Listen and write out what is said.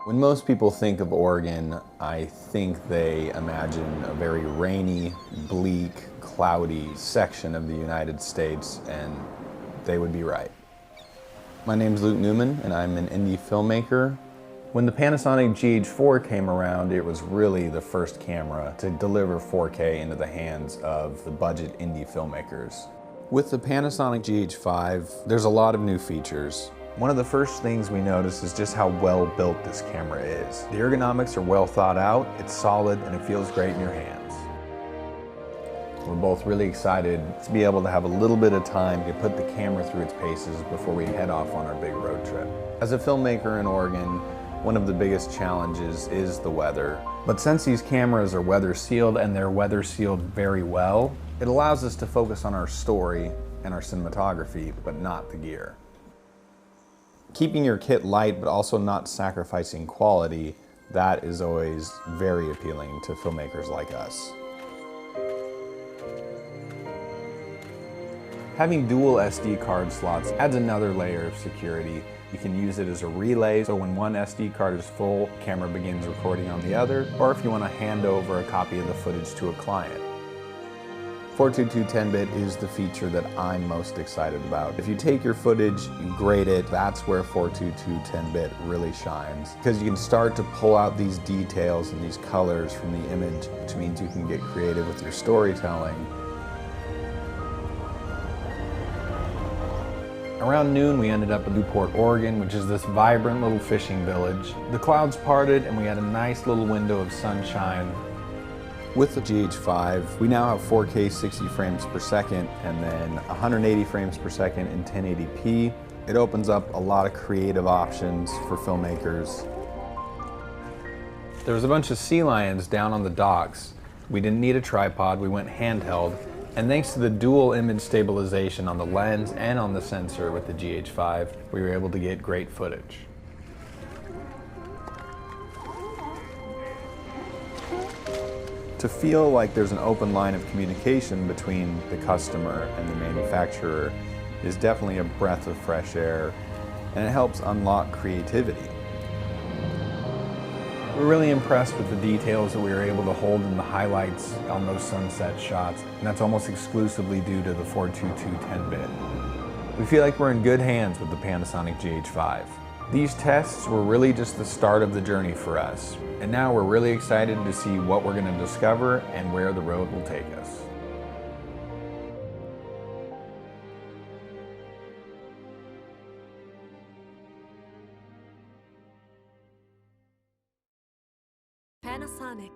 When most people think of Oregon, I think they imagine a very rainy, bleak, cloudy section of the United States, and they would be right. My name's Luke Newman, and I'm an indie filmmaker. When the Panasonic GH4 came around, it was really the first camera to deliver 4K into the hands of the budget indie filmmakers. With the Panasonic GH5, there's a lot of new features. One of the first things we notice is just how well built this camera is. The ergonomics are well thought out, it's solid, and it feels great in your hands. We're both really excited to be able to have a little bit of time to put the camera through its paces before we head off on our big road trip. As a filmmaker in Oregon, one of the biggest challenges is the weather. But since these cameras are weather sealed and they're weather sealed very well, it allows us to focus on our story and our cinematography, but not the gear. Keeping your kit light but also not sacrificing quality, that is always very appealing to filmmakers like us. Having dual SD card slots adds another layer of security. You can use it as a relay, so when one SD card is full, the camera begins recording on the other, or if you want to hand over a copy of the footage to a client. 422 10-bit is the feature that I'm most excited about. If you take your footage, you grade it, that's where 422 10-bit really shines. Because you can start to pull out these details and these colors from the image, which means you can get creative with your storytelling. Around noon, we ended up in Newport, Oregon, which is this vibrant little fishing village. The clouds parted and we had a nice little window of sunshine. With the GH5, we now have 4K 60 frames per second and then 180 frames per second in 1080p. It opens up a lot of creative options for filmmakers. There was a bunch of sea lions down on the docks. We didn't need a tripod, we went handheld. And thanks to the dual image stabilization on the lens and on the sensor with the GH5, we were able to get great footage. To feel like there's an open line of communication between the customer and the manufacturer is definitely a breath of fresh air, and it helps unlock creativity. We're really impressed with the details that we were able to hold in the highlights on those sunset shots, and that's almost exclusively due to the 422 10-bit. We feel like we're in good hands with the Panasonic GH5. These tests were really just the start of the journey for us, and now we're really excited to see what we're going to discover and where the road will take us. Panasonic.